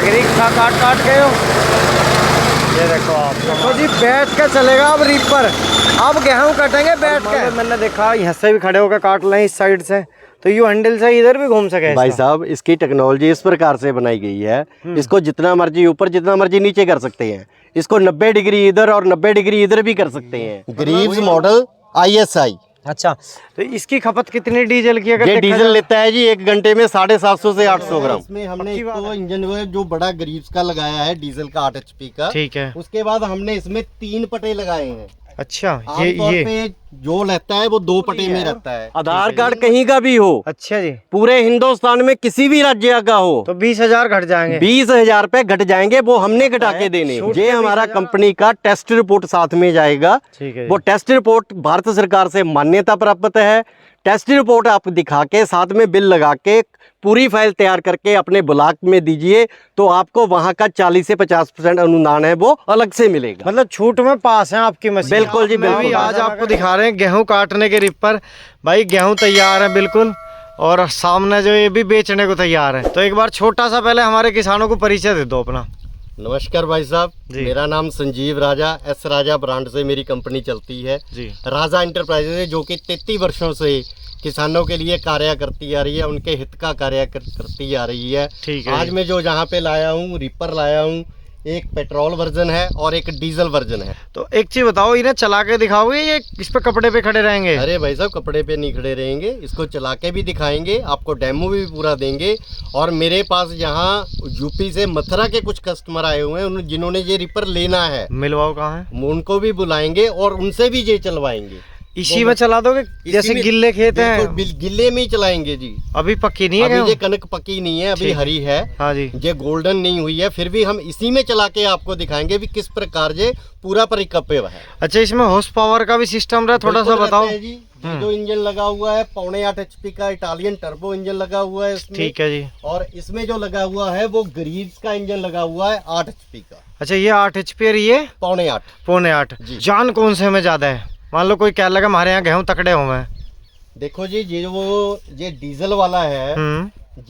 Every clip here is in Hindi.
एग्री काट काट के हो। ये देखो आप तो जी बैठ के चलेगा अब रीपर। अब गेहूं कटेंगे बैठ के। मैंने देखा यहाँ से भी खड़े होकर काट लें इस साइड से, तो यू हैंडल से इधर भी घूम सके। भाई साहब इसकी टेक्नोलॉजी इस प्रकार से बनाई गई है, इसको जितना मर्जी ऊपर जितना मर्जी नीचे कर सकते हैं। इसको 90 डिग्री इधर और 90 डिग्री इधर भी कर सकते हैं। Greaves model ISI। अच्छा, तो इसकी खपत कितनी डीजल की? अगर ये डीजल लेता है जी 1 घंटे में 750 से 800 ग्राम। इसमें हमने एक तो इंजन जो बड़ा ग्रीव्स का लगाया है डीजल का 8 HP का। ठीक है। उसके बाद हमने इसमें 3 पटे लगाए हैं। अच्छा, ये पे जो रहता है वो 2 पटे में रहता है। आधार कार्ड कहीं का भी हो, अच्छा जी, पूरे हिंदुस्तान में किसी भी राज्य का हो, तो 20,000 घट जाएंगे। 20,000 रुपए घट जाएंगे, वो हमने घटा के देने। ये हमारा कंपनी का टेस्ट रिपोर्ट साथ में जाएगा। ठीक है। वो टेस्ट रिपोर्ट भारत सरकार से मान्यता प्राप्त है। टेस्ट रिपोर्ट आप दिखा के साथ में बिल लगा के पूरी फाइल तैयार करके अपने ब्लॉक में दीजिए, तो आपको वहां का 40 से 50% अनुदान है वो अलग से मिलेगा। मतलब छूट में पास है आपकी मशीन। बिल्कुल जी, बिल्कुल। आज आपको दिखा रहे हैं गेहूं काटने के रीपर। भाई गेहूं तैयार है बिल्कुल, और सामने जो ये भी बेचने को तैयार है। तो एक बार छोटा सा पहले हमारे किसानों को परिचय दे दो अपना। नमस्कार भाई साहब, मेरा नाम संजीव राजा, एस राजा ब्रांड से मेरी कंपनी चलती है जी। राजा इंटरप्राइजेज है, जो कि 33 वर्षों से किसानों के लिए कार्य करती आ रही है, उनके हित का कार्य करती आ रही है। आज मैं जो जहाँ पे लाया हूँ रीपर लाया हूँ, एक पेट्रोल वर्जन है और एक डीजल वर्जन है। तो एक चीज बताओ, इन्हें चला के दिखाओगे ये इस पे कपड़े पे खड़े रहेंगे? अरे भाई साहब कपड़े पे नहीं खड़े रहेंगे, इसको चला के भी दिखाएंगे, आपको डेमो भी पूरा देंगे। और मेरे पास यहाँ यूपी से मथुरा के कुछ कस्टमर आए हुए हैं जिन्होंने ये रीपर लेना है। मिलवाओ कहाँ है? उनको भी बुलाएंगे और उनसे भी ये चलवाएंगे। इसी में चला दोगे? जैसे गिल्ले खेत हैं, गिल्ले में ही चलाएंगे जी। अभी पक्की नहीं है, अभी ये कनक पक्की नहीं है, अभी हरी है। हाँ जी, ये गोल्डन नहीं हुई है, फिर भी हम इसी में चला के आपको दिखाएंगे भी किस प्रकार ये पूरा परिकल्पना है। अच्छा, इसमें हॉर्स पावर का भी सिस्टम रहा, थोड़ा सा बताओ जी। जो इंजन लगा हुआ है 6.5 HP का इटालियन टर्बो इंजन लगा हुआ है इसमें। ठीक है जी। और इसमें जो लगा हुआ है वो ग्रीव्स का इंजन लगा हुआ है 8 HP का। अच्छा, ये 8 HP और ये 6.5 6.5। जान कौन से में ज्यादा है? मान लो कोई कह लगा हमारे यहाँ गेहूं तकड़े हुए हैं। देखो जी, ये डीजल वाला है,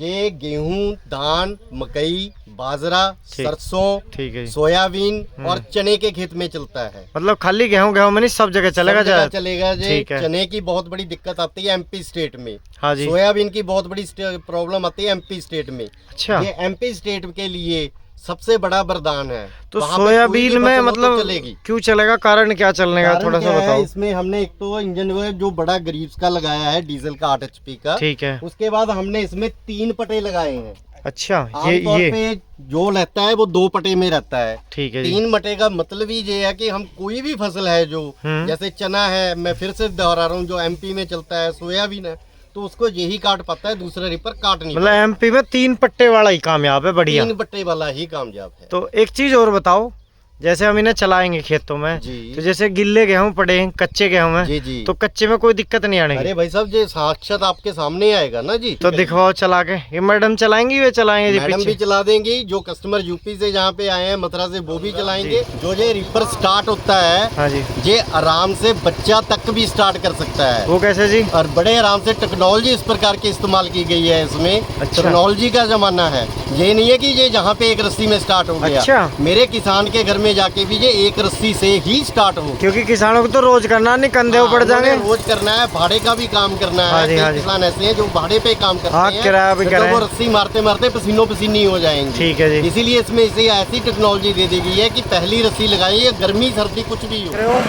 ये गेहूं, धान, मकई, बाजरा, सरसों, ठीक है, सोयाबीन और चने के खेत में चलता है। मतलब खाली गेहूं में नहीं, सब जगह चलेगा? चलेगा जी। चने की बहुत बड़ी दिक्कत आती है MP स्टेट में। हाँ जी। सोयाबीन की बहुत बड़ी प्रॉब्लम आती है MP स्टेट में। अच्छा, ये MP स्टेट के लिए सबसे बड़ा वरदान है। तो सोयाबीन में मतलब चलेगी। क्यों चलेगा? कारण क्या चलने का थोड़ा सा बताओ। इसमें हमने एक तो इंजन जो बड़ा ग्रीव्स का लगाया है डीजल का 8 HP का। ठीक है। उसके बाद हमने इसमें 3 पटे लगाए हैं। अच्छा, ये पे जो रहता है वो 2 पटे में रहता है। ठीक है। 3 पटे का मतलब ही ये है कि हम कोई भी फसल है जो जैसे चना है, मैं फिर से दोहरा रहा हूँ, जो MP में चलता है, सोयाबीन है, तो उसको यही काट पाता है, दूसरे रीपर काट नहीं। मतलब MP में 3 पट्टे वाला ही कामयाब है। बढ़िया, 3 पट्टे वाला ही कामयाब है। तो एक चीज और बताओ, जैसे हम इन्हें चलाएंगे खेतों में जी, तो जैसे गिल्ले गेहूं पड़े हैं, कच्चे गेहूं में जी जी, तो कच्चे में कोई दिक्कत नहीं आने? अरे भाई साहब ये साक्षात आपके सामने आएगा ना जी। तो दिखवाओ चला के। ये मैडम चलाएंगी, वे चलाएंगे? मैडम भी चला देंगी। जो कस्टमर यूपी से जहाँ पे आए हैं मथुरा से, वो भी चलाएंगे। जो ये रीपर स्टार्ट होता है, हाँ जी, ये आराम से बच्चा तक भी स्टार्ट कर सकता है। वो कैसे जी? और बड़े आराम से टेक्नोलॉजी इस प्रकार की इस्तेमाल की गई है इसमें। टेक्नोलॉजी का जमाना है, ये नहीं है कि ये जहाँ पे एक रस्सी में स्टार्ट हो गया। अच्छा, मेरे किसान के घर में जाके भी ये एक रस्सी से ही स्टार्ट हो, क्योंकि किसानों को तो रोज करना नहीं, कंधे ऊपर जाएंगे। रोज करना है, भाड़े का भी काम करना है। किसान ऐसे हैं जो भाड़े पे काम करते हैं, किराया भी तो वो रस्सी मारते मारते पसीनों पसीनी हो जाएंगे। ठीक है जी। इसीलिए इसमें इसे ऐसी टेक्नोलॉजी दे दी गई है कि पहली रस्सी लगाइए, गर्मी सर्दी कुछ भी हो।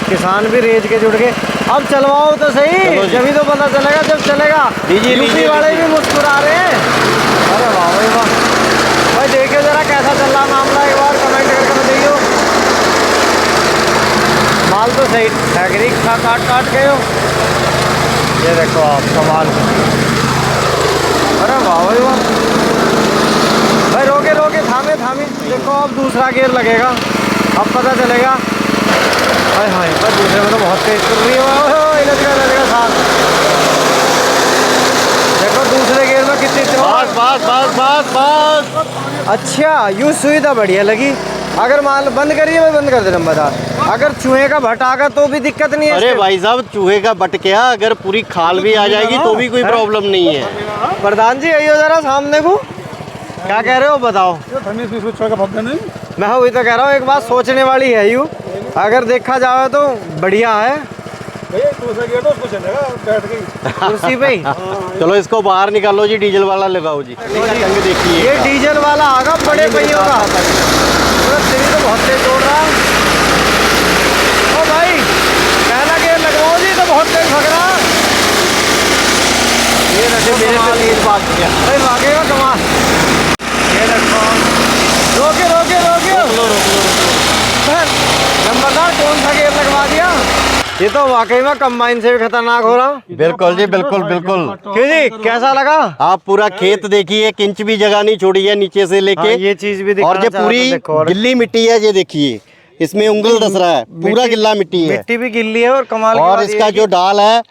किसान भी रेज के जुड़ गए। अब चलवाओ तो सही, जब तो पता चलेगा जब चलेगा। यूपी वाले भी मुस्कुरा रहे हैं। अरे वाह भाई वाह। भाई देखिए जरा कैसा चल रहा मामला, एक बार कमेंट करके बताइए। माल तो सही एग्री काट काट के हो। ये देखो आप कमाल। अरे वाह भाई वाह। भाई रोके रोके, थामे थामे। देखो अब दूसरा गियर लगेगा, अब पता चलेगा। हाय हाय, पर दूसरे में तो बहुत तेज कर रही है साथ। देखो दूसरे गियर में कितनी बस। अच्छा, यूँ सुविधा बढ़िया लगी। अगर माल बंद करिए, मैं बंद कर दे नंबरदार। अगर चूहे का भट आगा तो भी दिक्कत नहीं है। अरे भाई साहब चूहे का भट क्या, अगर पूरी खाल भी आ जाएगी तो भी कोई प्रॉब्लम नहीं है। प्रधान जी आइयो जरा सामने को। क्या कह रहे हो बताओ। मैं वही तो कह रहा हूँ, एक बात सोचने वाली है यूँ, अगर देखा जाए तो बढ़िया है। कुर्सी पे ही। चलो इसको बाहर निकालो जी, डीजल वाला लगाओ जी। रंग देखिए, ये डीजल वाला आगा बड़े पहियों का, तेरी तो बहुत तेज दौड़ रहा है। ओ भाई पहला गेयर लगवाओ जी, तो बहुत तेज भग रहा। ये रखे मेरे से तेज भाग गया भाई भागेगा कमाल। ये रखो, रोके रोके रोके, नंबरदार कौन सा गेयर लगवा दिया। ये तो वाकई में कंबाइन से भी खतरनाक हो रहा। बिल्कुल जी, बिल्कुल बिल्कुल। क्यों जी, कैसा लगा। आप पूरा खेत देखिए, एक इंच भी जगह नहीं छोड़ी है नीचे से लेके। हाँ, ये चीज भी और ये पूरी गिल्ली मिट्टी है, ये देखिए इसमें उंगल धस रहा है, पूरा गिल्ला मिट्टी है। मिट्टी भी गिल्ली है और कमाल की और बात इसका ये जो डाल है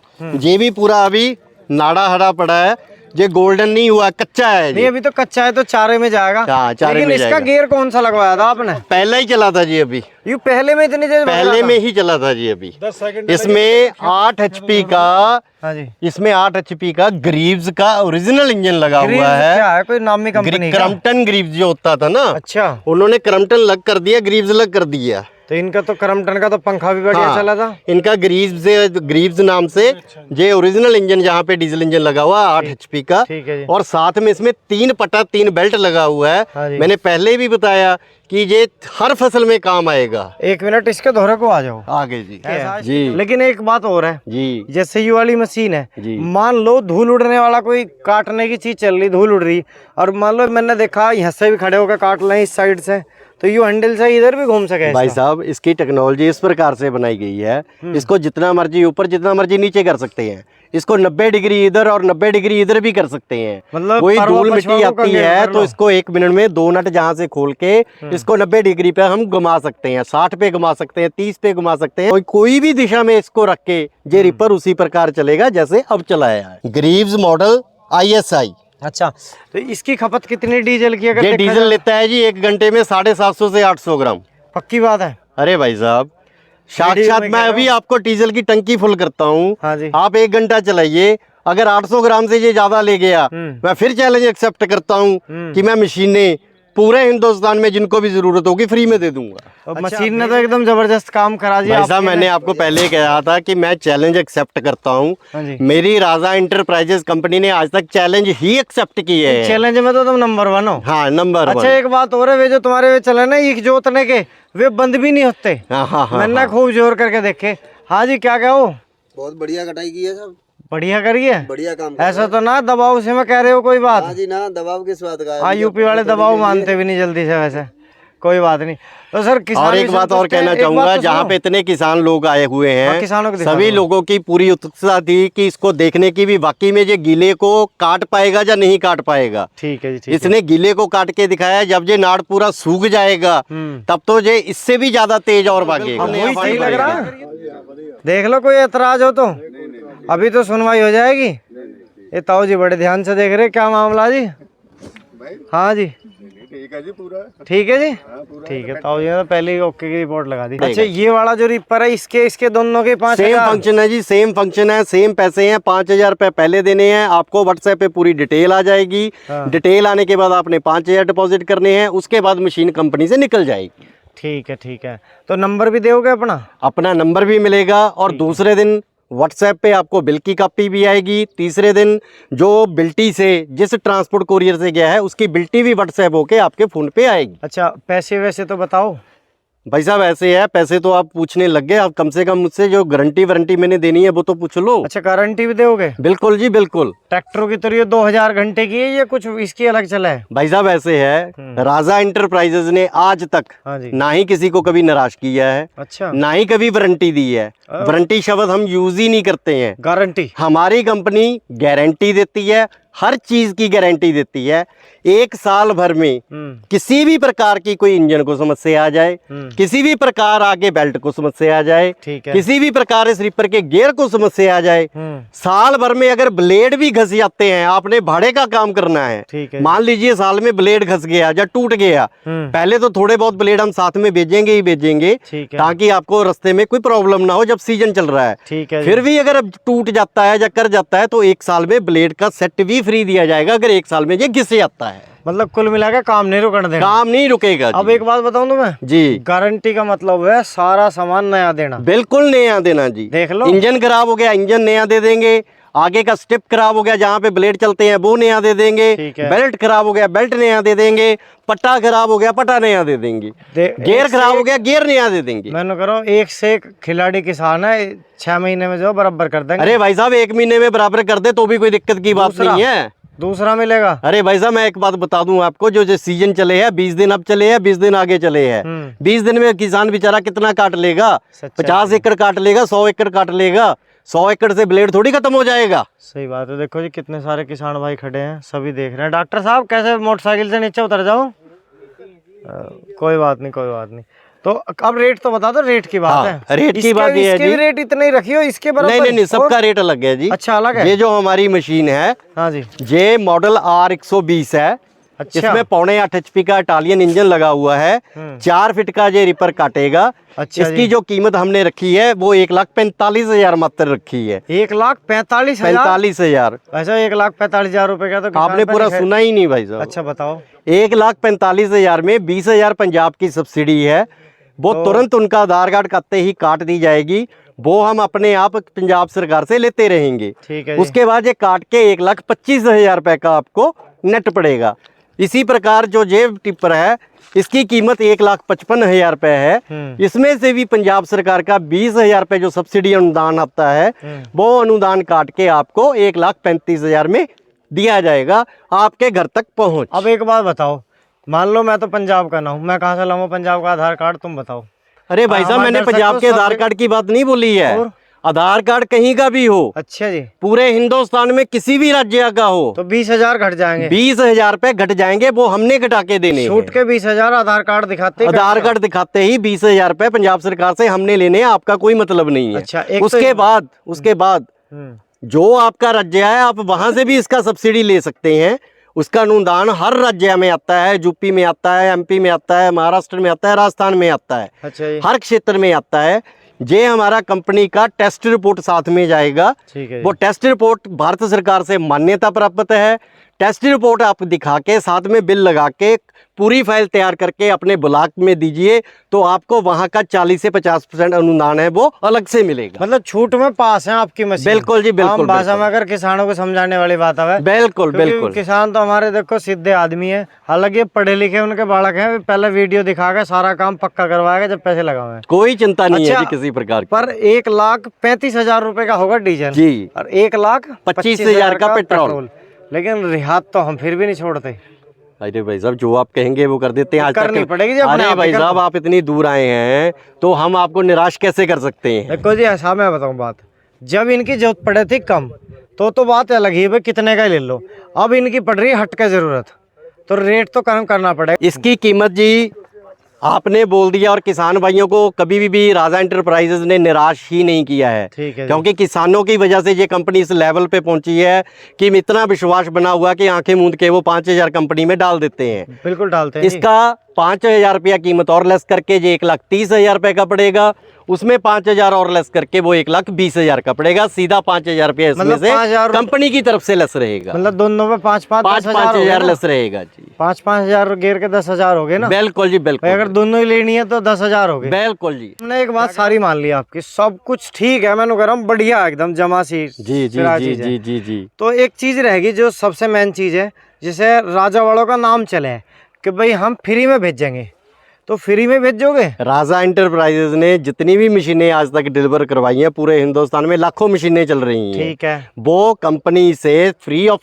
ये भी पूरा अभी नाड़ा हरा पड़ा है, ये गोल्डन नहीं हुआ, कच्चा है। नहीं अभी तो कच्चा है, तो चारे में जाएगा। हाँ, चारे लेकिन में इसका जाएगा। गियर कौन सा लगवाया था आपने। पहला ही चला था जी, अभी यू पहले में इतनी तेज पहले में ही चला था जी। अभी 10 सेकंड इसमें 8 HP का, हाँ जी, इसमें 8 HP का ग्रीव्स का ओरिजिनल इंजन लगा ग्रीव्स हुआ है। क्या है, कोई नामी कंपनी का। क्रम्पटन ग्रीव्स जो होता था ना, अच्छा, उन्होंने क्रम्पटन लग कर दिया, ग्रीव्स लग कर दिया। तो इनका तो क्रम्पटन का तो पंखा भी बढ़िया हाँ, चला था। इनका ग्रीव्स नाम से ये ओरिजिनल इंजन, जहाँ पे डीजल इंजन लगा हुआ 8 HP का। ठीक है जी। और साथ में इसमें 3 पटा 3 बेल्ट लगा हुआ हाँ है। जी। मैंने पहले भी बताया कि ये हर फसल में काम आएगा। एक मिनट इसके दोहरे को आ जाओ आगे जी ऐसा है? जी लेकिन एक बात और है जी जैसे ये वाली मशीन है, जी। मान लो धूल उड़ने वाला कोई काटने की चीज चल रही, धूल उड़ रही, और मान लो मैंने देखा यहाँ से भी खड़े होकर काट लें इस साइड से, तो यू हैंडल से इधर भी घूम सके। भाई साहब, इसकी टेक्नोलॉजी इस प्रकार से बनाई गई है, इसको जितना मर्जी ऊपर जितना मर्जी नीचे कर सकते हैं। इसको 90 डिग्री इधर और 90 डिग्री इधर भी कर सकते हैं। मतलब कोई परवा धूल पछवा मिट्टी को आती कंगेर है कर तो लो। इसको 1 मिनट में 2 नट जहाँ से खोल के इसको 90 डिग्री पे हम घुमा सकते हैं, 60 पे घुमा सकते हैं, 30 पे घुमा सकते हैं। कोई भी दिशा में इसको रख के ये रिपर उसी प्रकार चलेगा जैसे अब चलाया है। Greaves model ISI। अच्छा, तो इसकी खपत कितनी डीजल की अगर ये देखा डीजल जाए? लेता है जी 1 घंटे में 750 से 800 ग्राम। पक्की बात है। अरे भाई साहब, साक्षात मैं अभी आपको डीजल की टंकी फुल करता हूँ। हाँ जी। आप 1 घंटा चलाइए, अगर 800 ग्राम से ये ज्यादा ले गया, मैं फिर चैलेंज एक्सेप्ट करता हूँ कि मैं मशीनें पूरे हिंदुस्तान में जिनको भी जरूरत होगी फ्री में दे दूंगा। और मशीन ने तो एकदम जबरदस्त काम करा दिया भाई साहब, आपके मैंने ने। आपको पहले कहा था कि मैं चैलेंज एक्सेप्ट करता हाँ हूँ। जी। मेरी राजा इंटरप्राइजेस कंपनी ने आज तक चैलेंज ही एक्सेप्ट किए हैं। चैलेंज में तो तुम नंबर 1 हो। हाँ, नंबर 1। अच्छा, एक बात और है, वे जो तुम्हारे वे चले ना ईख जोतने के, वे बंद भी नहीं होते। हाँ हाँ हाँ, मैंने खूब जोर करके देखे। हाँ जी, क्या कहो। बहुत बढ़िया कटाई की है सब, बढ़िया करिए। बढ़िया काम कर ऐसा तो ना दबाव से मैं कह रहे हो कोई बात। हाँ जी ना, दबाव किस बात का है। हाँ, यूपी वाले दबाव मानते भी नहीं जल्दी से, वैसे कोई बात नहीं। तो सर किसान और भी एक बात और संतुष्ट हैं। कहना एक बात चाहूंगा, तो जहाँ सुनो। पे इतने किसान लोग आए हुए हाँ, हैं, किसानों को दिखा सभी दो। लोगों की पूरी उत्सुकता थी कि इसको देखने की भी वाकई में ये गीले को काट पाएगा या नहीं काट पाएगा। ठीक है जी, ठीक है। इसने गीले को काट के दिखाया। जब ये नाड़ पूरा सूख जाएगा तब तो ये इससे भी ज्यादा तेज और भागेगा। अब वही सही लग रहा है। देख लो, कोई एतराज हो तो अभी तो सुनवाई हो जाएगी। ये ताऊ जी बड़े ध्यान से देख रहे, क्या मामला जी। हाँ जी, ठीक है जी, पूरा ठीक है जी, ठीक है। ताऊ जी ने तो पहले ही ओके की रिपोर्ट लगा दी। अच्छा, ये वाला जो रिपर है, इसके दोनों के 5,000 सेम फंक्शन है जी, सेम फंक्शन है, सेम पैसे हैं। 5,000 रुपए पहले देने हैं आपको। व्हाट्सएप पे पूरी डिटेल आ जाएगी। डिटेल आने के बाद आपने 5,000 डिपॉजिट करने हैं, उसके बाद मशीन कंपनी से निकल जाएगी। ठीक है, ठीक है। तो नंबर भी दोगे अपना? अपना नंबर भी मिलेगा, और दूसरे दिन व्हाट्सएप पे आपको बिल की कॉपी भी आएगी। तीसरे दिन जो बिल्टी से, जिस ट्रांसपोर्ट कोरियर से गया है, उसकी बिल्टी भी व्हाट्सएप होके आपके फोन पे आएगी। अच्छा, पैसे वैसे तो बताओ। भाई साहब, ऐसे है, पैसे तो आप पूछने लग गए। आप कम से कम मुझसे जो गारंटी वारंटी मैंने देनी है वो तो पूछ लो। अच्छा, गारंटी भी दोगे? बिल्कुल जी, बिल्कुल। ट्रैक्टरों की तो ये 2000 घंटे की है, ये कुछ इसकी अलग चला है? भाई साहब, ऐसे है, राजा इंटरप्राइजेज ने आज तक हाँ जी। ना ही किसी को कभी निराश किया है, अच्छा, ना ही कभी वारंटी दी है। वारंटी शब्द हम यूज ही नहीं करते हैं। गारंटी। हमारी कंपनी गारंटी देती है, हर चीज की गारंटी देती है। 1 साल भर में किसी भी प्रकार की कोई इंजन को समस्या आ जाए, किसी भी प्रकार आगे बेल्ट को समस्या आ जाए, ठीक है। किसी भी प्रकार इस रिपर के गियर को समस्या आ जाए, साल भर में अगर ब्लेड भी घस जाते हैं, आपने भाड़े का काम करना है। ठीक है। मान लीजिए साल में ब्लेड घस गया या टूट गया, पहले तो थोड़े बहुत ब्लेड हम साथ में भेजेंगे ही भेजेंगे, ठीक है। ताकि आपको रास्ते में कोई प्रॉब्लम ना हो जब सीजन चल रहा है। ठीक है। फिर भी अगर अब टूट जाता है या कर जाता है तो 1 साल में ब्लेड का सेट भी फ्री दिया जाएगा, अगर 1 साल में ये घिस जाता है। मतलब कुल मिला के काम नहीं रुकने देना, काम नहीं रुकेगा अब जी। एक बात बताऊं तुम्हें जी, गारंटी का मतलब है सारा सामान नया देना। बिल्कुल नया देना जी। देख लो, इंजन खराब हो गया इंजन नया दे देंगे, आगे का स्टेप खराब हो गया जहाँ पे ब्लेड चलते हैं वो नया दे देंगे, ठीक है। बेल्ट खराब हो गया बेल्ट नया दे देंगे, पट्टा खराब हो गया पट्टा नया दे देंगे, गियर खराब हो गया गियर नया दे देंगे। मैंने करो एक से एक खिलाड़ी किसान है, 6 महीने में जो बराबर कर देंगे। अरे भाई साहब 1 महीने में बराबर कर दे तो भी कोई दिक्कत की बात नहीं है। दूसरा मिलेगा। अरे भाई साहब मैं एक बात बता दूं आपको, जो सीजन चले हैं 20 दिन अब चले हैं 20 दिन आगे चले हैं, 20 दिन में किसान बेचारा कितना काट लेगा? 50 एकड़ काट लेगा, 100 एकड़ काट लेगा, 100 एकड़ से ब्लेड थोड़ी खत्म हो जाएगा। सही बात है। देखो जी कितने सारे किसान भाई खड़े हैं, सभी देख रहे हैं। डॉक्टर साहब कैसे मोटरसाइकिल से नीचे उतर जाओ? कोई बात नहीं, कोई बात नहीं। तो अब रेट तो बता दो, रेट की बात है। रेट की बात ये है इसके जी, भी रेट इतने ही रखी हो, इसके बराबर? नहीं, सबका रेट अलग है जी। अच्छा अलग है। ये जो हमारी मशीन है, हाँ जी, ये मॉडल R120 है। अच्छा। इसमें 6.5 HP का इटालियन इंजन लगा हुआ है, 4 फीट का ये रिपर काटेगा। अच्छा इसकी जो कीमत हमने रखी है वो 1,45,000 मात्र रखी है। 1,45,000? 45,000। ऐसा 1,45,000 रुपए का तो किसान आपने पे पूरा नहीं है। सुना ही नहीं भाई साहब। अच्छा बताओ। 1,45,000 में 20,000 पंजाब की सब्सिडी है, वो तुरंत उनका आधार कार्ड काटते ही काट दी जाएगी, वो हम अपने आप पंजाब सरकार से लेते रहेंगे। ठीक है जी। उसके बाद ये काट के 1,25,000 रुपए का आपको नेट पड़ेगा। इसी प्रकार जो जेब टिप्पर है इसकी कीमत 1,55,000 रुपए है। इसमें से भी पंजाब सरकार का 20,000 रुपए जो सब्सिडी अनुदान आता है वो अनुदान काट के आपको 1,35,000 में दिया जाएगा, आपके घर तक पहुंच। अब एक बात बताओ, मान लो मैं तो पंजाब का ना हूँ, मैं कहाँ से लाऊं पंजाब का आधार कार्ड? तुम बताओ। अरे भाई साहब मैंने पंजाब के आधार कार्ड की बात नहीं बोली है, आधार कार्ड कहीं का भी हो, अच्छा जी, पूरे हिंदुस्तान में किसी भी राज्य का हो तो 20,000 घट जाएंगे। 20,000 रुपए घट जाएंगे, वो हमने घटा के देने छूट के 20,000 आधार कार्ड दिखाते ही आधार कार्ड दिखाते ही 20,000 रुपए पंजाब सरकार से हमने लेने हैं, आपका कोई मतलब नहीं है। अच्छा, एक उसके बाद जो आपका राज्य है आप वहां से भी इसका सब्सिडी ले सकते हैं। उसका अनुदान हर राज्य में आता है, यूपी में आता है, MP में आता है, महाराष्ट्र में आता है, राजस्थान में आता है, अच्छा जी। हर क्षेत्र में आता है। ये हमारा कंपनी का टेस्ट रिपोर्ट साथ में जाएगा, ठीक है। वो टेस्ट रिपोर्ट भारत सरकार से मान्यता प्राप्त है। टेस्ट रिपोर्ट आप दिखा के साथ में बिल लगा के पूरी फाइल तैयार करके अपने ब्लॉक में दीजिए, तो आपको वहां का 40 से 50% अनुदान है वो अलग से मिलेगा। मतलब छूट में पास है आपकी मशीन? बिल्कुल जी, बिल्कुल। आम भाषा में अगर किसानों को समझाने वाली बात है। बिल्कुल बिल्कुल। किसान तो हमारे देखो सीधे आदमी है, हालांकि पढ़े लिखे उनके बालक हैं, पहले वीडियो दिखा के सारा काम पक्का करवाएगा जब पैसे लगावे। कोई चिंता नहीं है अच्छा, जी किसी प्रकार की। पर 1,35,000 रुपए का होगा डीजल जी, और 1,25,000 का पेट्रोल। लेकिन रिहात तो हम फिर भी नहीं छोड़ते। अरे भाई साहब जो आप कहेंगे वो कर देते हैं। आज करनी तक पड़ेगी जी अपने अरे आप भाई ही साहब आप इतनी दूर आए हैं तो हम आपको निराश कैसे कर सकते हैं? देखो जी ऐसा मैं बताऊं बात, जब इनकी जरूरत पड़े थी कम तो बात अलग ही है भाई, कितने का ही ले लो। अब इनकी पड़ रही है हट के जरूरत, तो रेट तो कम करना पड़ेगा। इसकी कीमत जी आपने बोल दिया, और किसान भाइयों को कभी भी राजा एंटरप्राइजेज ने निराश ही नहीं किया है। ठीक है, क्योंकि किसानों की वजह से ये कंपनी इस लेवल पे पहुंची है कि इतना विश्वास बना हुआ कि आंखें मूंद के वो 5,000 कंपनी में डाल देते हैं। बिल्कुल डालते हैं। इसका 5,000 रुपया कीमत और लेस करके ये 1,30,000 रुपए का पड़ेगा, उसमें 5,000 और लेस करके वो 1,20,000 का पड़ेगा। सीधा 5,000 रुपया इसमें मतलब से 5,000 कंपनी की तरफ से लेस रहेगा। मतलब दोनों में 5,000 लेस रहेगा जी। 5,000 गिर के 10,000 हो गए ना? बिल्कुल जी बिल्कुल। अगर दोनों ही लेनी है तो 10,000 हो गए। बिल्कुल जी। हमने एक बात सारी मान ली आपकी, सब कुछ ठीक है, मैंने कह रहा हूँ बढ़िया एकदम जमा सी जी जी जी जी जी जी। तो एक चीज रहेगी जो सबसे मेन चीज है, जिसे राजा वालों का नाम चले कि भाई हम फ्री में भेजेंगे, तो फ्री में भेजोगे? राजा एंटरप्राइजेज ने जितनी भी मशीनें आज तक डिलीवर करवाई हैं, पूरे हिंदुस्तान में लाखों मशीनें चल रही हैं, ठीक है, वो कंपनी से फ्री ऑफ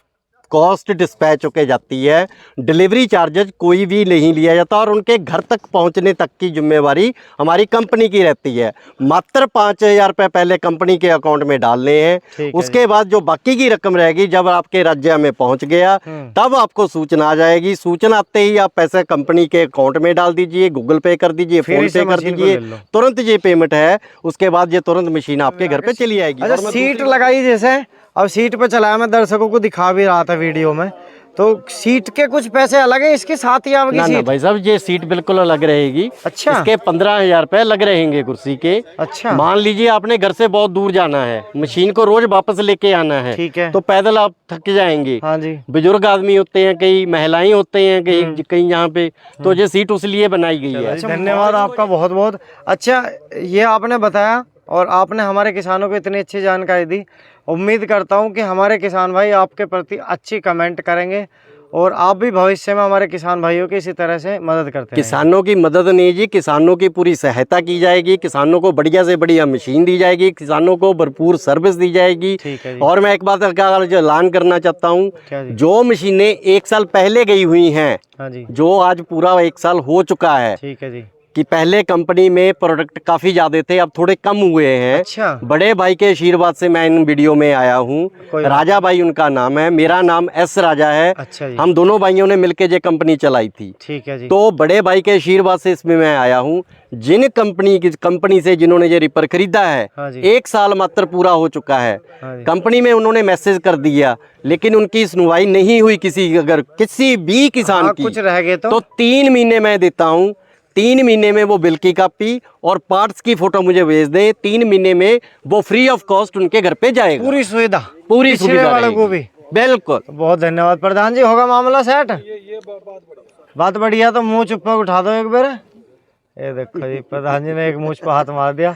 कॉस्ट डिस्पैच होके जाती है। डिलीवरी चार्जेस कोई भी नहीं लिया जाता और उनके घर तक पहुंचने तक की जिम्मेवारी हमारी कंपनी की रहती है। मात्र 5,000 रुपये पहले कंपनी के अकाउंट में डालने हैं, उसके बाद जो बाकी की रकम रहेगी जब आपके राज्य में पहुंच गया तब आपको सूचना आ जाएगी। सूचना आते ही आप पैसे कंपनी के अकाउंट में डाल दीजिए, गूगल पे कर दीजिए, फोन पे कर दीजिए, तुरंत ये पेमेंट है। उसके बाद ये तुरंत मशीन आपके घर पे चली आएगी। अच्छा सीट लगाई, जैसे अब सीट पे चलाया, मैं दर्शकों को दिखा भी रहा था वीडियो में, तो सीट के कुछ पैसे अलग है इसके साथ ही आपकी ना ना सीट? भाई साहब, ये सीट बिल्कुल अलग रहेगी। अच्छा। इसके 15,000 रुपए लग रहेंगे कुर्सी के। अच्छा। मान लीजिए आपने घर से बहुत दूर जाना है, मशीन को रोज वापस लेके आना है, ठीक है। तो पैदल आप थक जाएंगे। हाँ जी। बुजुर्ग आदमी होते हैं, कई महिलाएं होते हैं, कहीं कहीं यहाँ पे, तो ये सीट उस लिए बनाई गई है। धन्यवाद आपका बहुत बहुत। अच्छा, ये आपने बताया और आपने हमारे किसानों को इतनी अच्छी जानकारी दी। उम्मीद करता हूँ कि हमारे किसान भाई आपके प्रति अच्छी कमेंट करेंगे और आप भी भविष्य में हमारे किसान भाइयों की इसी तरह से मदद करते हैं। किसानों की मदद नहीं जी, किसानों की पूरी सहायता की जाएगी, किसानों को बढ़िया से बढ़िया मशीन दी जाएगी, किसानों को भरपूर सर्विस दी जाएगी। ठीक है जी। और मैं एक बात का ऐलान करना चाहता हूँ, क्या जी? जो मशीनें 1 साल पहले गई हुई हैं, हाँ जी। जो आज पूरा 1 साल हो चुका है, ठीक है जी। कि पहले कंपनी में प्रोडक्ट काफी ज्यादा थे, अब थोड़े कम हुए हैं। अच्छा। बड़े भाई के आशीर्वाद से मैं इन वीडियो में आया हूँ। कोई बात राजा भाई उनका नाम है, मेरा नाम एस राजा है। अच्छा जी। हम दोनों भाइयों ने मिलकर ये कंपनी चलाई थी। ठीक है जी। तो बड़े भाई के आशीर्वाद से इसमें मैं आया हूँ। जिन कंपनी से जिन्होंने ये रिपर खरीदा है, हाँ जी। 1 साल मात्र पूरा हो चुका है। हाँ जी। कंपनी में उन्होंने मैसेज कर दिया, लेकिन उनकी सुनवाई नहीं हुई अगर किसी भी किसान हाँ, की। कुछ रह गए तो 3 महीने मैं देता हूँ। 3 महीने में वो बिल की कॉपी और पार्ट्स की फोटो मुझे भेज दें, 3 महीने में वो फ्री ऑफ कॉस्ट उनके घर पे जाएगा। पूरी सुविधा पूरी पिछले सुविधा वालों को रहेगी। भी। बिल्कुल। बहुत धन्यवाद प्रधान जी। होगा मामला सेट? बात बढ़िया। तो मुंह चुप्पा उठा दो एक बार। ये देखो जी, प्रधान जी ने एक मुंह पे हाथ मार दिया।